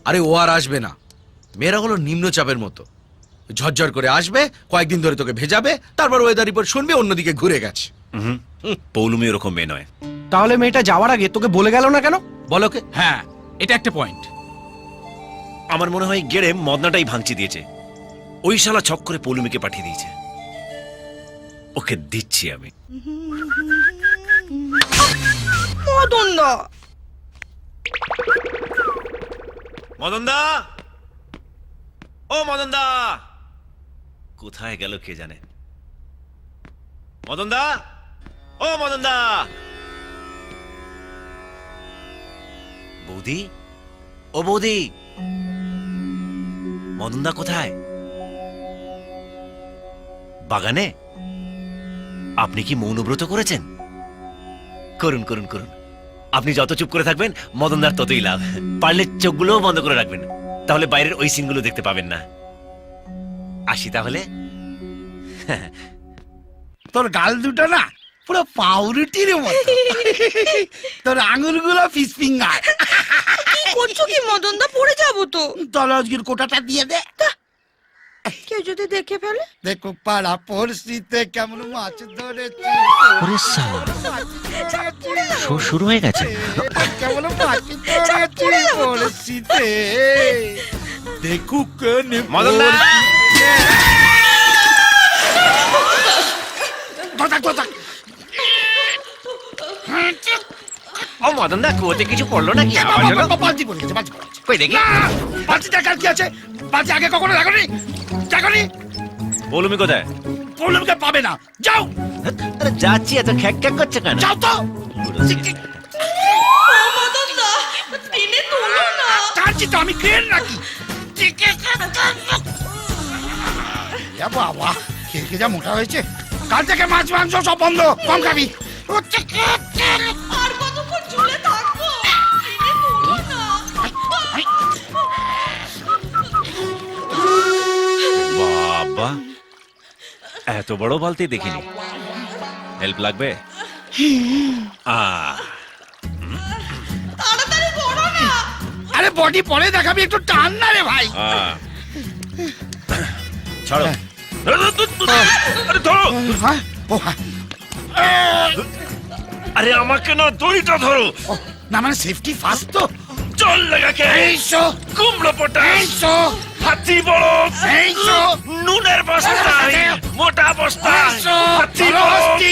আরে ও আর আসবে না, মেয়েরা হলো নিম্নচাপের মতো, ঝরঝর করে আসবে, কয়েকদিন ধরে তোকে ভেজাবে, তারপর ওয়েদার রিপোর্ট শুনবে অন্যদিকে ঘুরে গেছে। পৌলুমি ওরকম মেয়ে নয়। তাহলে মেয়েটা যাওয়ার আগে তোকে বলে গেল না কেন? বলো কে? হ্যাঁ, এটা একটা পয়েন্ট। আমার মনে হয় গেড়ে মদনাটাই ভাঙচি দিয়েছে, ওই শালা ছক করে পৌলুমিকে পাঠিয়ে দিয়েছে। ওকে দিচ্ছি আমি। মদন দা, মদন দা, ও মদন দা, কোথায় গেল কে জানে। মদন দা, ও মদন দা। বৌদি, ও বৌদি, মদন দা কোথায়? বাগানে? আপনি কি মৌনব্রত করেছেন? করুন করুন করুন, আপনি যত চুপ করে থাকবেন মদনদার ততই লাভ। পারলে চোখগুলোও বন্ধ করে রাখবেন, তাহলে বাইরের ওই সিনগুলো দেখতে পাবেন না। আসি তাহলে। তোর গাল দুটো না পুরো পাউরুটির মতো, তোর আঙুলগুলো ফিস ফিঙ্গার। কি করছো কি মদন দা? পড়ে যাবো তো। তোর আজকের কোটাটা দিয়ে দে। কেউ যদি দেখে ফেলে? দেখো পাড়া পড়শিতে কেমন মাছ ধরেছি, ওরে শালা, শো শুরু হয়ে গেছে। কেমন মাছ ধরেছি পড়শিতে, দেখুক মদনদা, ও মদনদা, কুয়োতে কিছু পড়লো নাকি? আওয়াজ হলো? বালতি পড়ে গেছে, বালতি পড়ে গেছে। কই দেখি। বালতি দেখার কি আছে? বালতি আগে কখনো দেখনি? দেখনি? পৌলুমি কোথায়? পৌলুমকে পাবে না, যাও আরে যাচ্ছি, এত খ্যাক খ্যাক করছে কেন? যাও তো। মদন দা, টেনে তোলো না। কাঁদছি তো আমি, ক্রেন নাকি? বাবা, খেয়ে যা মোটা হয়েছে। কাল থেকে মাছ মাংস সব বন্ধ, কম খাবি। আর কতক্ষণ ঝুলে থাকবো? টেনে তোলো না। বাবা, এত বড় বালতি দেখিনি। হেল্প লাগবে? তাড়াতাড়ি করো না। আরে বডি পরে দেখাবি, একটু টান না রে ভাই। ছাড়ো। আরে ধরো। হ্যাঁ, ও হ্যাঁ। আরে আমাকে না, দড়িটা ধরো। ও, না মানে সেফটি ফার্স্ট তো। জল লাগাকে এইসো, কুমড়ো পটাশ, এইসো, হাতি বড়, এইসো, নুনের বস্তা, মোটা বস্তা, এইসো, হাতি বড় বড়। হস্তি।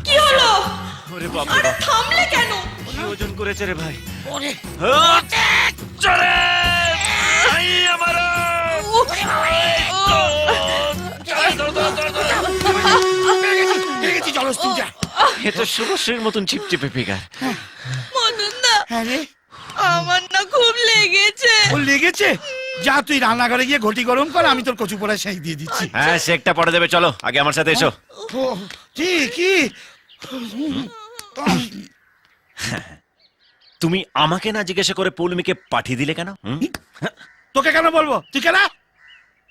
কি হলো? ওরে বাবা, আরে থামলে কেন? কি ওজন করেছে রে ভাই? ওরে, চলে ভাই আমার। পেয়ে গেছি, জলস্থির যা। এ তো শুভশ্রীর মতন চিপচিপে ফিগার। মদন দা, হ্যাঁ রে, আমার না খুব লেগেছে। ও লেগেছে? যা তুই রান্নাঘরে গিয়ে ঘটি গরম কর, আমি তোর কচু পোড়া সেই দিয়ে দিচ্ছি। হ্যাঁ, শেকটা পরে দেবে, চলো আগে আমার সাথে এসো। ও, কি কি? তুমি আমাকে না জিজ্ঞাসা করে পৌলুমিকে পাঠিয়ে দিলে কেন? তোকে কেন বলবো? তুই কেন?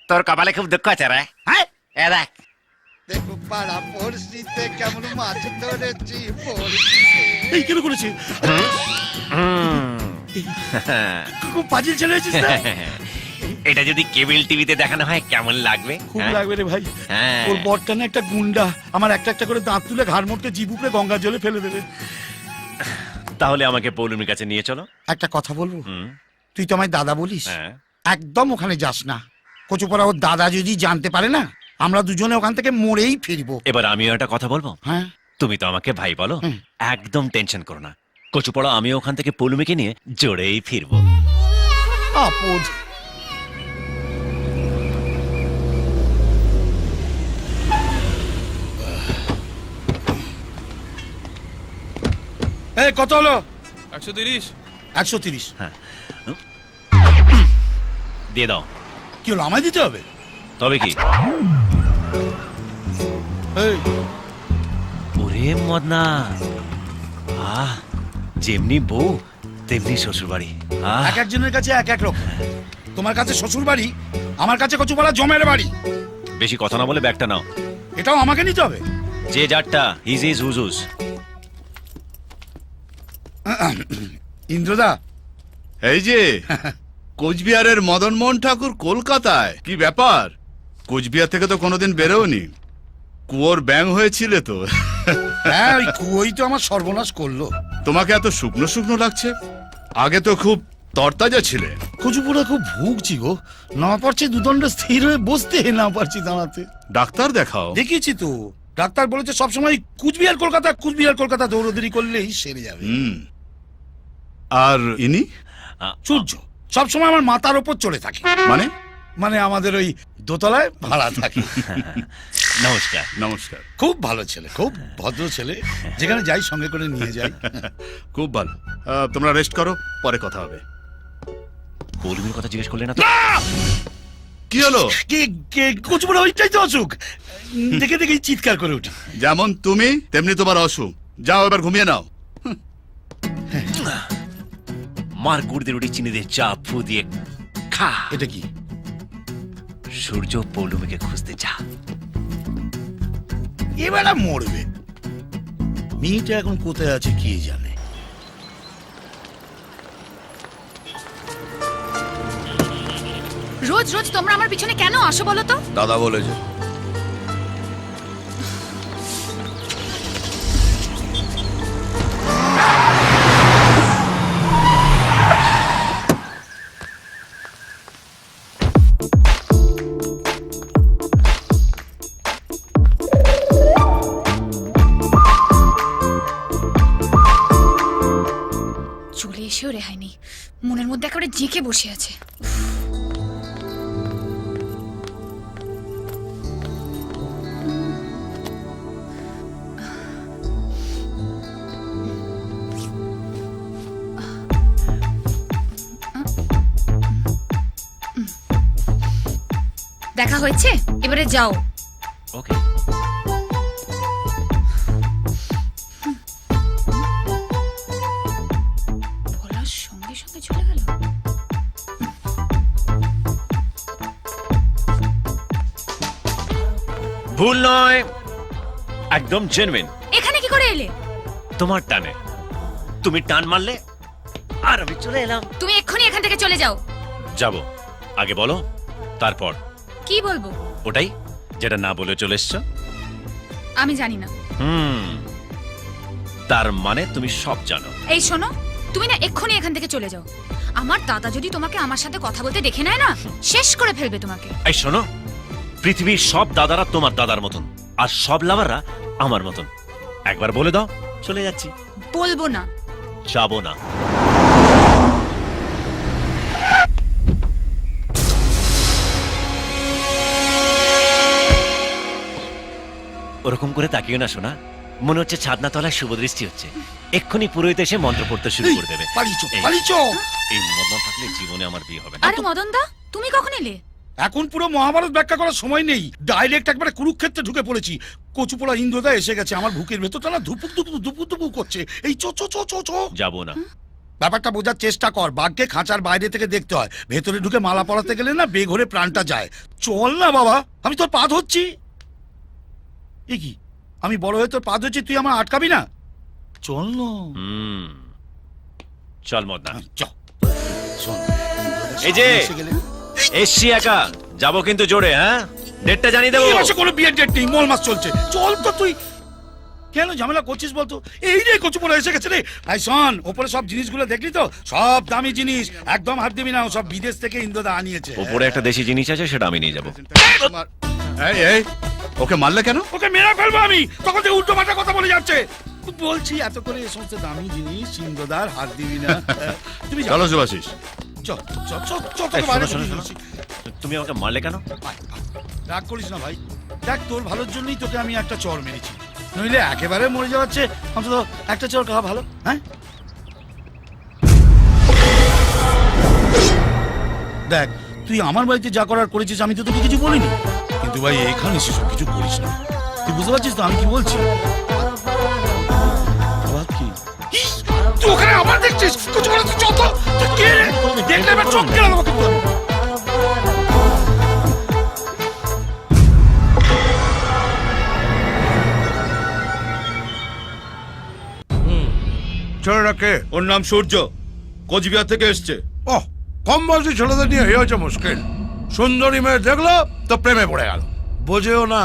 তোর কপালে খুব দুঃখ আছে রে। হ্যাঁ, এ দেখ, দেখো পাড়া পড়শিতে কেমন মাছ ধরেছি পড়শিতে। এই কেন করেছি? খুব পাজিল ছেলে হয়েছিস না? এটা যদি কেবল টিভিতে দেখানো হয় কেমন লাগবে? খুব হ্যাঁ? লাগবে রে ভাই। হ্যাঁ। ওর বরটা না একটা গুন্ডা, আমার একটা একটা করে দাঁত তুলে ঘাড় মোটকে জিভ উপরে গঙ্গার জলে ফেলে দেবে। তাহলে আমাকে পৌলুমির কাছে নিয়ে চলো। একটা কথা বলবো? হুম, তুই তো আমায় দাদা বলিস, হ্যাঁ। একদম ওখানে যাস না। কচুপড়া ওর দাদা যদি জানতে পারে না, আমরা দুজনে ওখান থেকে মরেই ফিরবো। এবার আমিও একটা কথা বলবো। হ্যাঁ, তুমি তো আমাকে ভাই বলো, হুম। একদম টেনশন করো না। কচুপড়া আমিও ওখান থেকে পৌলুমিকে নিয়ে জোরেই ফিরবো। আপদ। এই কত হলো? 130। 130। হ্যাঁ, দিয়ে দাও। কি হলো, আমায় দিতে হবে? তবে কি? এই, ওরে মদনা, যেমনি বউ তেমনি শ্বশুর বাড়ি। এক একজনের কাছে এক এক রকম। তোমার কাছে শ্বশুর বাড়ি, আমার কাছে কচুপাড়া জমের বাড়ি। বেশি কথা না বলে ব্যাগটা নাও। এটাও আমাকে নিতে হবে? যে যারটা হিজ ইজ হুজুজ। ইন্দ্রদা, এই যে কোচবিহারের মদন মোহন ঠাকুর কলকাতায়, কি ব্যাপার? কোচবিহার থেকে তো কোনোদিন বেরোনি, কুয়োর ব্যাং হয়েছিলে তো। হ্যাঁ, ওই কুয়োই তো আমার সর্বনাশ করলো। তোমাকে এত শুকনো শুকনো লাগছে, আগে তো খুব তরতাজা ছিলে। কচুপুরা খুব ভুগছি গো, না পারছি দুদণ্ড স্থির হয়ে বসতে, না পারছি দাঁড়াতে। ডাক্তার দেখাও। দেখিয়েছি তো, ডাক্তার বলেছে সবসময় কুচবিহার কলকাতা দৌড়দৌড়ি করলেই সেরে যাবে। আর ইনি সূর্য সবসময় আমার মাথার ওপর চলে থাকে, মানে? মানে আমাদের ওই দোতলায় ভাড়া থাকে। নমস্কার। নমস্কার। খুব ভালো ছেলে, খুব ভদ্র ছেলে, যেখানে যাই সঙ্গে করে নিয়ে যাই। খুব ভালো। তোমরা রেস্ট করো, পরে কথা হবে। পৌলমীর কথা জিজ্ঞেস করলে না তো? কি হলো? কচুপুরা ওইটাই তো অসুখ, দেখে দেখেই চিৎকার করে উঠি। যেমন তুমি তেমনি তোমার অসুখ। যাও এবার ঘুমিয়ে নাও। মার গুড় দিয়ে রুটি চিনি দিয়ে চা ফু দিয়ে খা। এটা কি? সূর্য পৌলমীকে খুঁজতে যা। এবার মরবে। মেয়েটা এখন কোথায় আছে কে জানে। রোজ রোজ তোমরা আমার পিছনে কেন আসো বলো তো? দাদা বলেছে। চলে এসেও রেহাই নেই, মনের মধ্যে একেবারে জেঁকে বসে আছে। দেখা হয়েছে, এবারে যাও। ওকে। বলার সঙ্গে সঙ্গে চলে গেল। ভুল নয়, একদম জেনুইন। এখানে কি করে এলে? তোমার টানে, তুমি টান মারলে আর আমি চলে এলাম। তুমি এক্ষুনি এখান থেকে চলে যাও। যাব, আগে বলো, তারপর। কি বলবো? ওটাই যেটা না বলে চলে এসছো। আমি জানি না। তার মানে তুমি সব জানো। এই শোনো, তুমি না এক্ষুনি এখান থেকে চলে যাও। আমার দাদা যদি তোমাকে আমার সাথে কথা বলতে দেখে নেয় না, শেষ করে ফেলবে তোমাকে। এই শোনো, পৃথিবীর সব দাদারা তোমার দাদার মতন, আর সব লাভাররা আমার মতন। একবার বলে দাও, চলে যাচ্ছি। বলবো না। যাবো না। ওরকম করে তাকিও না শোনা, মনে হচ্ছে ছাদনা তলায় শুভ দৃষ্টি হচ্ছে। এক্ষুনি পুরোহিত এসে মন্ত্র পড়তে শুরু করে দেবে। পালিচো। এই মদন থাকলে জীবনে আমার বিয়ে হবে না। আরে মদন দা, তুমি কখন এলে? এখন পুরো মহাভারত ব্যাখ্যা করার সময় নেই, ডাইরেক্ট একবারে কুরুক্ষেত্রে ঢুকে পড়েছি। কচুপোড়া ইন্দ্রদা এসে গেছে, আমার বুকের ভেতরটা না ধুপুক ধুপুক ধুপুক ধুপুক করছে। এই চো চো চো চো চো। যাবো না। ব্যাপারটা বোঝার চেষ্টা কর, বাঘকে খাঁচার বাইরে থেকে দেখতে হয়, ভেতরে ঢুকে মালা পরাতে গেলে না বেঘরে প্রাণটা যায়। চল না বাবা, আমি তোর পা ধরছি। এ কি, আমি বড় হয়ে তোর পা ধরছি, তুই আমার আটকাবি না? চল না। চল মদনা। চল শোন, এই যে এসে গেলে এসছি একা, যাবো কিন্তু জোরে। হ্যাঁ, ডেটটা জানিয়ে দেবো। এই মাসে কোনো বিয়ের ডেট নেই, মল মাস চলছে। চল তো তুই, কেন ঝামেলা করছিস বলতো? এই রে কচুপোড়া এসে গেছে রে। আই শোন, ওপরে সব জিনিসগুলো দেখলি তো? সব দামি জিনিস, একদম হাত দিবি না, ও সব বিদেশ থেকে ইন্দ্রদা আনিয়েছে। ওপরে একটা দেশি জিনিস আছে, সেটা আমি নিয়ে যাবো। এই এই, ওকে মারলে কেন? ওকে মেরে ফেলবো আমি, তখন যে উল্টো পাল্টা কথা বলে যাচ্ছে। বলছি এত করে এই সমস্ত দামি জিনিস ইন্দ্রদার হাত দিবি না। তুমি চলো শুভাশিস। চল চল চল চল, এই, তোকে বাইরে শোনো, বলিয়ে শোনো, দিচ্ছি। তুমি আমাকে মারলে কেন? আয়, আয়। রাগ করিস না ভাই, দেখ তোর ভালোর জন্যই তোকে আমি একটা চর মেরেছি, নইলে একেবারে মরে যাওয়াচ্ছে অন্তত একটা চর খাওয়া ভালো। হ্যাঁ দেখ, তুই আমার বাড়িতে যা করার করেছিস, আমি তো তোকে কিছু বলিনি, কিন্তু ভাই এখানে সেসব কিছু করিস না। তুই বুঝতে পারছিস তো আমি কি বলছি? আবার কি? ইস, তুই ওখানে আবার দেখছিস? কিছু বলে তুই চল তো। তুই কে রে? দেখলে এবার চোখ কেন আমাকে কিন্তু আমি। ছেলেটাকে? ওর নাম সূর্য, কোচবিহার থেকে এসছে। ও কম বয়সী ছেলেদের নিয়ে হয়েছে মুশকিল। সুন্দরী মেয়ে দেখলো তো প্রেমে পড়ে গেল, বোঝেও না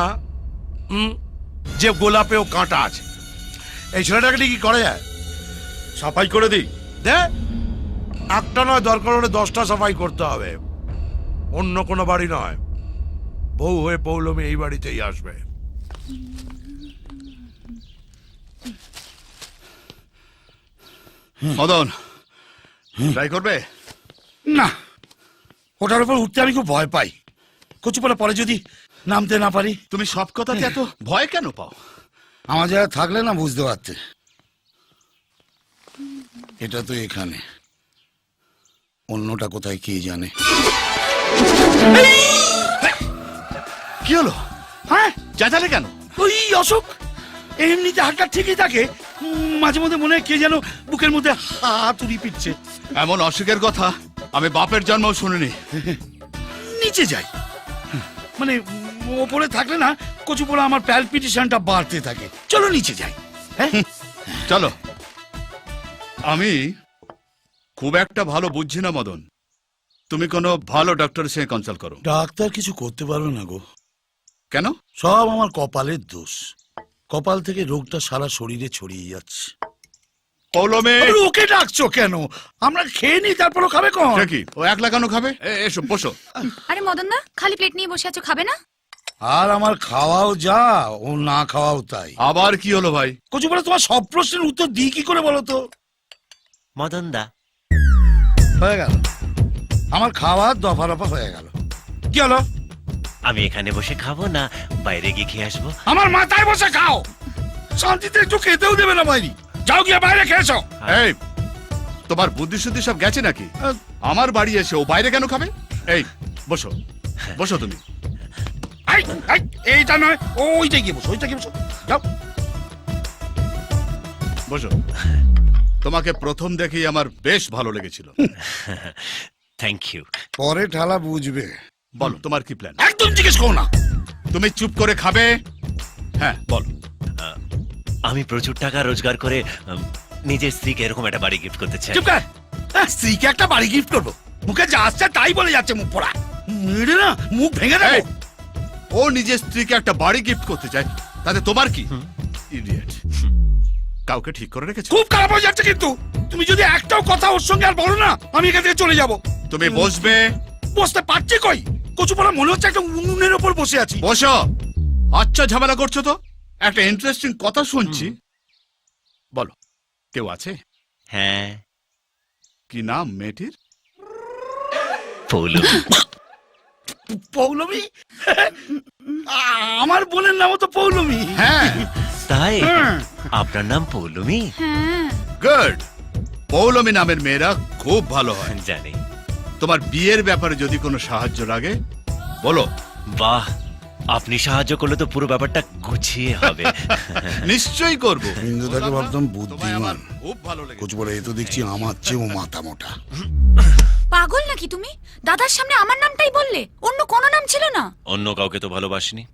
যে গোলাপেও কাঁটা আছে। এই ছেলেটাকে নিয়ে কি করে যায়? সাফাই করে দিই দে, একটা নয়, দরকার হলে 10টা সাফাই করতে হবে। অন্য কোনো বাড়ি নয়, বউ হয়ে পৌলমী এই বাড়িতেই আসবে। মদন ট্রাই করবে? না, ওটার উপর উঠতে আমি খুব ভয় পাই। কচুপালা পরে যদি নামতে না পারি। তুমি সব কথাতে এত ভয় কেন পাও? আমার জায়গায় থাকলে না বুঝতে পারতে। এটা তো এখানে, অন্যটা কোথায় কে জানে। কি হলো? হ্যাঁ, চেঁচালে কেন? ওই অশোক এমনিতে হাতটা ঠিকই থাকে, মাঝে মধ্যে মনে হয় কে যেন বুকের মধ্যে হাতুড়ি পিটছে। এমন অসুখের কথা আমি বাপের জন্মও শুনিনি। নিচে যাই, মানে ওপরে থাকলে না কচুপোড়া আমার প্যালপিটেশনটা বাড়তে থাকে। চলো নিচে যাই। হ্যাঁ চলো। আমি খুব একটা ভালো বুঝছি না মদন, তুমি কোনো ভালো ডক্টরের সঙ্গে কনসাল্ট করো। ডাক্তার কিছু করতে পারবে না গো। কেন? সব আমার কপালের দোষ। কপাল থেকে রোগটা সারা শরীরে ছড়িয়ে যাচ্ছে। পৌলমী, ওকে ডাকছো কেন? আমরা খেয়ে নি, তারপরও খাবে কোন? সে কি ও একলা কেন খাবে? এসো বসো। আরে মদন দা, খালি প্লেট নিয়ে বসে আছো, খাবে না? আর আমার খাওয়াও যা, ও না খাওয়াও তাই। আবার কি হলো ভাই? কচুপাড়া তোমার সব প্রশ্নের উত্তর দিই কি করে বলো তো? মদন দা, হয়ে গেল আমার খাওয়ার দফা রফা হয়ে গেল। কি হলো? আমি এখানে বসে খাবো না বাইরে গিয়ে খেয়ে আসবো? আমার মাথায় বসে খাও, শান্তিতে একটু খেতেও দেবে না বাইরে। যাও গিয়ে বাইরে খেয়েছো। এই তোমার বুদ্ধি শুদ্ধি সব গেছে নাকি? আমার বাড়ি এসে ও বাইরে কেন খাবে? এই বসো, বসো তুমি। এইটা নয়, ওইটা গিয়ে বসো, ওইটা গিয়ে বসো, যাও বসো। তোমাকে প্রথম দেখেই আমার বেশ ভালো লেগেছিল। Thank you. পরে ঠালা বুঝবে। বলো তোমার কি প্ল্যান? একদম জিজ্ঞেস করো না। তুমি চুপ করে খাবে। হ্যাঁ বলো। আমি প্রচুর টাকা রোজগার করে নিজের স্ত্রীকে এরকম একটা বাড়ি গিফট করতে চাই। চুপ কর। স্ত্রীকে একটা বাড়ি গিফট করবো? মুখে যা আসছে তাই বলে যাচ্ছে মুখ পড়া। মেরে না মুখ ভেঙে দেবো। এই, ও নিজের স্ত্রীকে একটা বাড়ি গিফট করতে চায়, তাতে তোমার কি? ইডিয়েট। কাউকে ঠিক করে রেখেছো? খুব খারাপ হয়ে যাচ্ছে কিন্তু। তুমি যদি একটাও কথা ওর সঙ্গে আর বলো না, আমি এখান থেকে চলে যাব। তুমি বসবে। বসতে পারছি কই? কচুপাড়া মনে হচ্ছে একটা উনুনের ওপর বসে আছি। বসো। আচ্ছা ঝামেলা করছো তো? একটা ইন্টারেস্টিং কথা শুনছি। বলো, কেউ আছে? হ্যাঁ, কি নাম মেয়েটির? পৌলমী। পৌলমী? আমার বোনের নামও তো পৌলমী। হ্যাঁ। তাই আপনার নাম পৌলমী? হ্যাঁ। গুড। পৌলমী নামের মেয়েরা খুব ভালো হয়। জানি। তোমার বিয়ের ব্যাপারে যদি কোনো সাহায্য লাগে বলো। বাহ, আপনি সাহায্য করলে তো পুরো ব্যাপারটা গুছিয়ে হবে। নিশ্চয়ই করব। হিন্দুটাকে ভাবতাম তোমায় বুদ্ধিমান, আমার খুব ভালো লেগেছে। কচুপাড়া এ তো দেখছি আমার চেয়েও মাথা মোটা। পাগল নাকি তুমি? দাদার সামনে আমার নামটাই বললে, অন্য কোনো নাম ছিল না? অন্য কাউকে তো ভালোবাসিনি,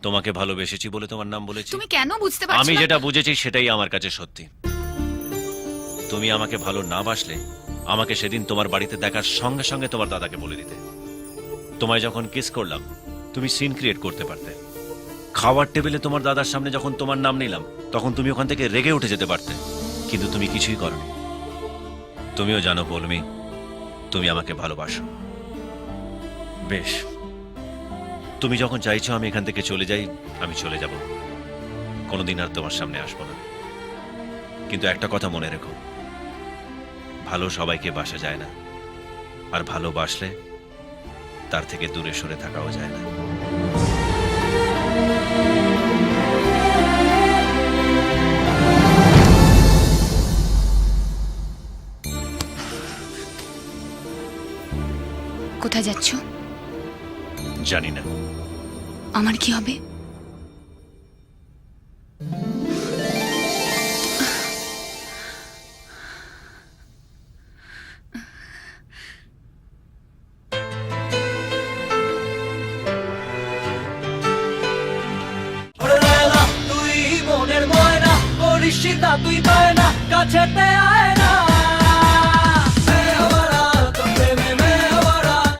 তোমাকে ভালোবেসেছি বলে তোমার নাম বলেছি। তুমি কেন বুঝতে পারছো আমি না? যেটা বুঝেছি সেটাই আমার কাছে সত্যি। তুমি আমাকে ভালো না বাসলে আমাকে সেদিন তোমার বাড়িতে দেখার সঙ্গে সঙ্গে তোমার দাদাকে বলে দিতে। তোমায় যখন কিস করলাম তুমি সিন ক্রিয়েট করতে পারতে। খাওয়ার টেবিলে তোমার দাদার সামনে যখন তোমার নাম নিলাম তখন তুমি ওখান থেকে রেগে উঠে যেতে পারতে, কিন্তু তুমি কিছুই করনি। তুমিও জানো পৌলমী, তুমি আমাকে ভালোবাসো। বেশ, তুমি যখন চাইছো আমি এখান থেকে চলে যাই, আমি চলে যাব। কোনোদিন আর তোমার সামনে আসবো না। কিন্তু একটা কথা মনে রেখো, ভালো সবাইকে বাসা যায় না, আর ভালোবাসলে তার থেকে দূরে সরে থাকাও যায় না। কোথায় যাচ্ছ? জানি না। আমার কি হবে? তুই মনের ময়না করিস না তুই পায় না কাছেতে আয় না